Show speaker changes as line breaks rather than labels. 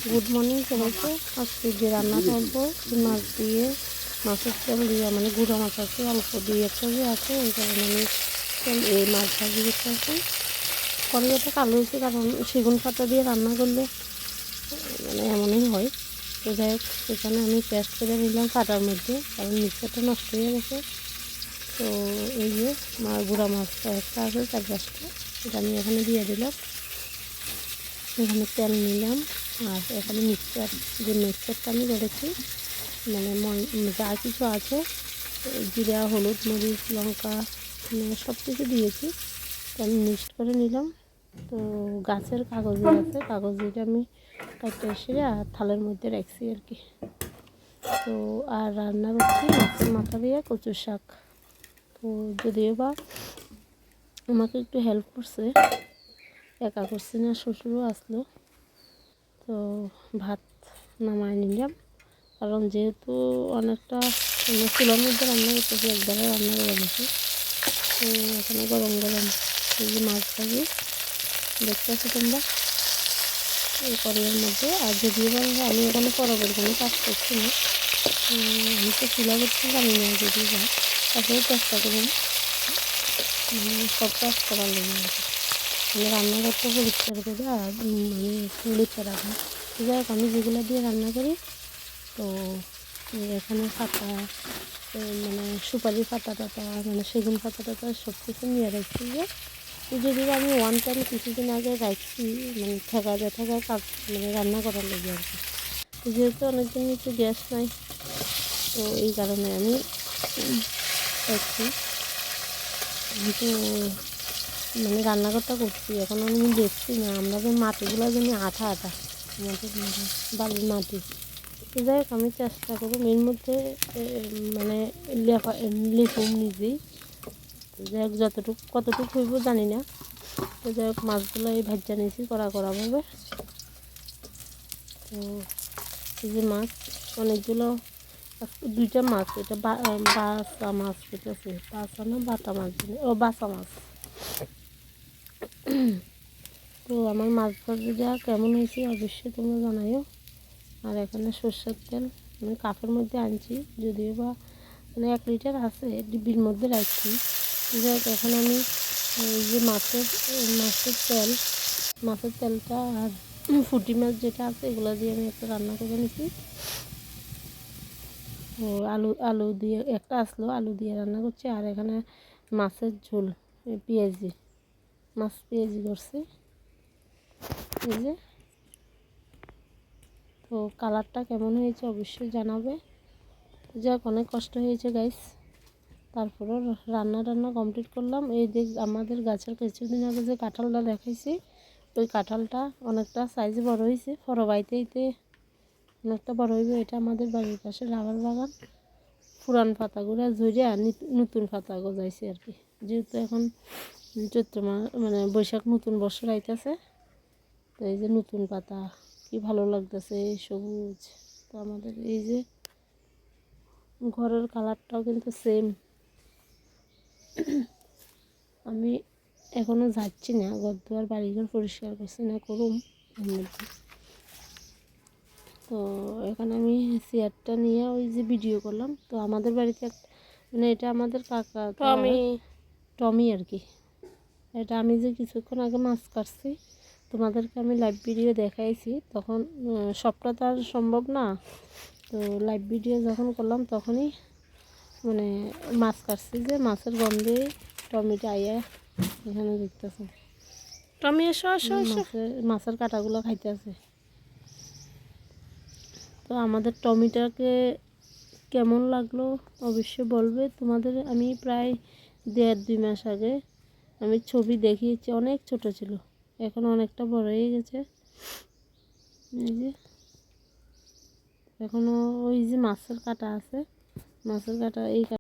Good morning সবাইকে। আজকে যে রান্না করবো মাছ দিয়ে, মাছের তেল দিয়ে, মানে গুঁড়ো মাছ আছে অল্প দিয়ে একটা যে আছে, এই কারণে আমি এই মাছ ভাজি করতে আছি। কড়াইটা কালো হয়েছে কারণ সেগুন পাতা দিয়ে রান্না করলে মানে এমনই হয়। তো যাই হোক, সেখানে আমি পেস্ট করে নিলাম কাটার মধ্যে, কারণ মিক্সারটা নষ্ট হয়ে গেছে। তো এই যে গুঁড়া মাছটা একটা আছে 4-5টা, এটা আমি এখানে দিয়ে দিলাম। এখানে তেল নিলাম আর এখানে মিক্সচারটা আমি করেছি, মানে যা কিছু আছে জিরা, হলুদ, মরিচ, লঙ্কা, মানে সব কিছু দিয়েছি। তো আমি মিক্সড করে নিলাম। তো গাছের কাগজে আছে, কাগজটা আমি কাটতে এসে আর থালের মধ্যে রাখছি আর কি। তো আর রান্না করছি মাছের মাথা দিয়ে কচুর শাক। তো যদিও বা আমাকে একটু হেল্প করছে, একা করছি না, শ্বশুরও আসলো। তো ভাত নামায় নিলাম, কারণ যেহেতু অনেকটা চুলার মধ্যে রান্না করতেছি, একবারে রান্না করে নিচ্ছি। তো এখানে গরম গরম এই যে মাছ ভাজি দেখতে আছি তোমরা এই কড়াইয়ের মধ্যে। আর যদিও আমি এখানে পরবের কোনো কাজ করছি না, আমি তো চুলা করতে জানি না, যদিও বা তারপরে চেষ্টা করুন সব কাজ করার লেগে আর কি। মানে রান্না করতে পরিষ্কার করে আর মানে লিখে রাখুন। যাই হোক, আমি যেগুলো দিয়ে রান্না করি, তো এখানে পাতা, মানে সুপারি পাতা টাতা, মানে সেগুন পাতা টাতা সব কিছু নিয়ে রাখছি। যে যদিও আমি ওয়ান টাইম কিছুদিন আগে রাখছি, মানে ঠেকা কাজ, মানে রান্না করার লেগে আর কি। যেহেতু অনেকদিন নিচে গ্যাস নাই, তো এই কারণে আমি রাখছি। তো মানে রান্নাঘরটা করছি, এখন আমি দেখছি না আমরা যে মাটিগুলো যেন আঠা আঠা, আমাদের বালির মাটি। যাই হোক, আমি চেষ্টা করব এর মধ্যে মানে লিখুম নিজেই। যাই হোক, কতটুকু হইব জানি না। তো যাই হোক, মাছগুলো এই ভাজা নিয়েছি করাভাবে। তো এই যে মাছ অনেকগুলো, দুইটা মাছ, এটা বাসা মাছ পেতেছে, বাসা না বাটা মাছ, ও বাসা মাছ। তো আমার মাছ ভাজিটা কেমন হয়েছে অবশ্যই তোমরা জানাইও। আর এখানে সরষের তেল আমি কাপের মধ্যে আনছি, যদিও বা মানে 1 লিটার আছে, ডিব্বির মধ্যে রাখছি। যাই হোক, এখন আমি এই যে মাছের তেলটা আর ফুটি মাছ যেটা আছে এগুলো দিয়ে আমি একটা রান্না করে নিচ্ছি। ও আলু দিয়ে একটা আসলো, আলু দিয়ে রান্না করছি। আর এখানে মাছের ঝোল, পেঁয়াজি করছি এই যে। তো কালারটা কেমন হয়েছে অবশ্যই জানাবে। যাক, অনেক কষ্ট হয়েছে গাইস, তারপরও রান্না কমপ্লিট করলাম। এই দেখ, আমাদের গাছের কিছুদিন আগে যে কাঁঠালটা দেখাইছি, ওই কাঁঠালটা অনেকটা সাইজে বড় হয়েছে, ফরবাইতে অনেকটা বড় হইবে। এটা আমাদের বাড়ির পাশে রাবার বাগান, পুরান পাতাগুলো ঝরিয়া নতুন পাতা গজাইছে আর কি। যেহেতু এখন চৈত্র মাস, মানে বৈশাখ নতুন বছর আইতেছে, তো এই যে নতুন পাতা কি ভালো লাগতেছে, সবুজ। তো আমাদের এই যে ঘরের কালারটাও কিন্তু সেম। আমি এখনও যাচ্ছি না, ঘর বাড়িঘর পরিষ্কার করছি না, করুম এর মধ্যে। তো এখানে আমি চেয়ারটা নিয়ে ওই যে ভিডিও করলাম। তো আমাদের বাড়িতে মানে এটা আমাদের কাকা টমি আর কি। এটা আমি যে কিছুক্ষণ আগে মাছ কাটছি, তোমাদেরকে আমি লাইভ ভিডিও দেখাইছি, তখন সবটা তো আর সম্ভব না। তো লাইভ ভিডিও যখন করলাম তখনই মানে মাছ কাটছি, যে মাছের গন্ধে টমিটা আইয়া এখানে দেখতেছে, টমি এসো মাছের কাঁটাগুলো খাইতেছে। তো আমাদের টমিটাকে কেমন লাগলো অবশ্যই বলবে তোমাদের। আমি প্রায় 1.5-2 মাস আগে আমি ছবি দেখিয়েছি, অনেক ছোট ছিল, এখন অনেকটা বড় হয়ে গেছে। এই যে এখনও ওই যে মাছের কাঁটা আছে, মাছের কাঁটা এই